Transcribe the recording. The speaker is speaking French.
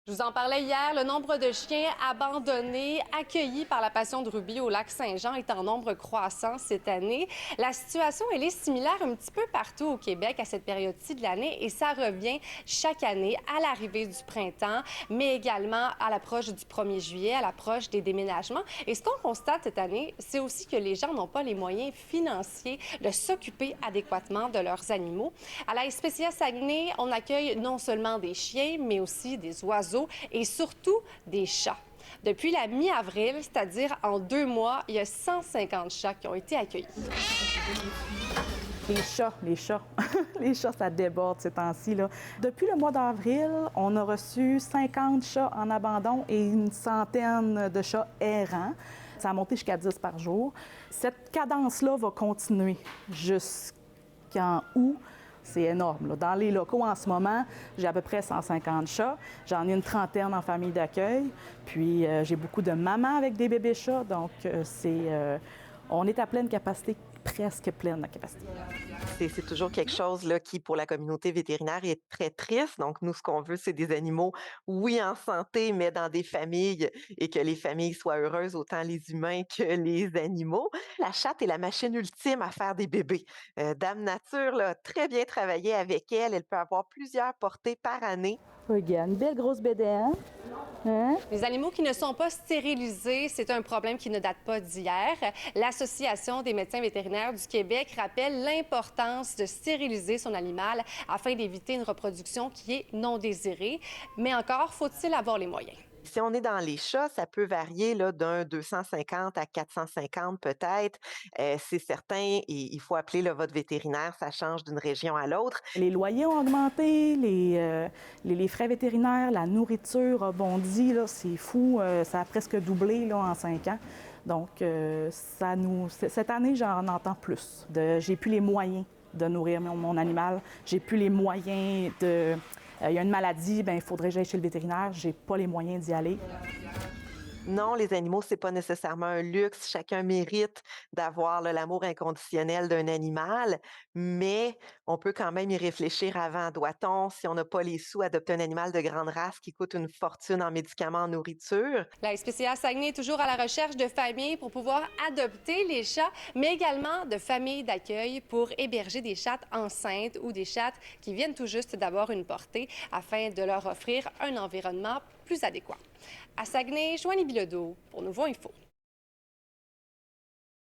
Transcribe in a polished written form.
Je vous en parlais hier, le nombre de chiens abandonnés, accueillis par la Passion de Ruby au lac Saint-Jean est en nombre croissant cette année. La situation, elle est similaire un petit peu partout au Québec à cette période-ci de l'année et ça revient chaque année à l'arrivée du printemps, mais également à l'approche du 1er juillet, à l'approche des déménagements. Et ce qu'on constate cette année, c'est aussi que les gens n'ont pas les moyens financiers de s'occuper adéquatement de leurs animaux. À la SPCA Saguenay, on accueille non seulement des chiens, mais aussi des oiseaux et surtout des chats. Depuis la mi-avril, c'est-à-dire en 2 mois, il y a 150 chats qui ont été accueillis. Les chats, les chats, ça déborde ces temps-ci, là. Depuis le mois d'avril, on a reçu 50 chats en abandon et une centaine de chats errants. Ça a monté jusqu'à 10 par jour. Cette cadence-là va continuer jusqu'en août. C'est énorme, là. Dans les locaux, en ce moment, j'ai à peu près 150 chats. J'en ai une trentaine en famille d'accueil. Puis, j'ai beaucoup de mamans avec des bébés chats. Donc, on est à pleine capacité, presque pleine la capacité. C'est toujours quelque chose là, qui, pour la communauté vétérinaire, est très triste. Donc, nous, ce qu'on veut, c'est des animaux, oui, en santé, mais dans des familles et que les familles soient heureuses, autant les humains que les animaux. La chatte est la machine ultime à faire des bébés. Dame Nature là, a très bien travaillé avec elle. Elle peut avoir plusieurs portées par année. Regarde, une belle grosse bédaine. Hein? Les animaux qui ne sont pas stérilisés, c'est un problème qui ne date pas d'hier. L'Association des médecins vétérinaires du Québec rappelle l'importance de stériliser son animal afin d'éviter une reproduction qui est non désirée. Mais encore, faut-il avoir les moyens? Si on est dans les chats, ça peut varier là, d'un 250 à 450 peut-être. C'est certain, et il faut appeler là, votre vétérinaire, ça change d'une région à l'autre. Les loyers ont augmenté, les frais vétérinaires, la nourriture a bondi, là, c'est fou, ça a presque doublé là, en 5 ans. Donc, cette année, j'en entends plus. J'ai plus les moyens de nourrir mon animal, j'ai plus les moyens de... Il y a une maladie, il faudrait que j'aille chez le vétérinaire, j'ai pas les moyens d'y aller. Non, les animaux, c'est pas nécessairement un luxe. Chacun mérite d'avoir là, l'amour inconditionnel d'un animal, mais on peut quand même y réfléchir avant. Doit-on, si on n'a pas les sous, adopter un animal de grande race qui coûte une fortune en médicaments, en nourriture? La SPCA Saguenay est toujours à la recherche de familles pour pouvoir adopter les chats, mais également de familles d'accueil pour héberger des chattes enceintes ou des chattes qui viennent tout juste d'avoir une portée afin de leur offrir un environnement plus adéquat. À Saguenay, Joanie Bilodeau pour Nouveau Info.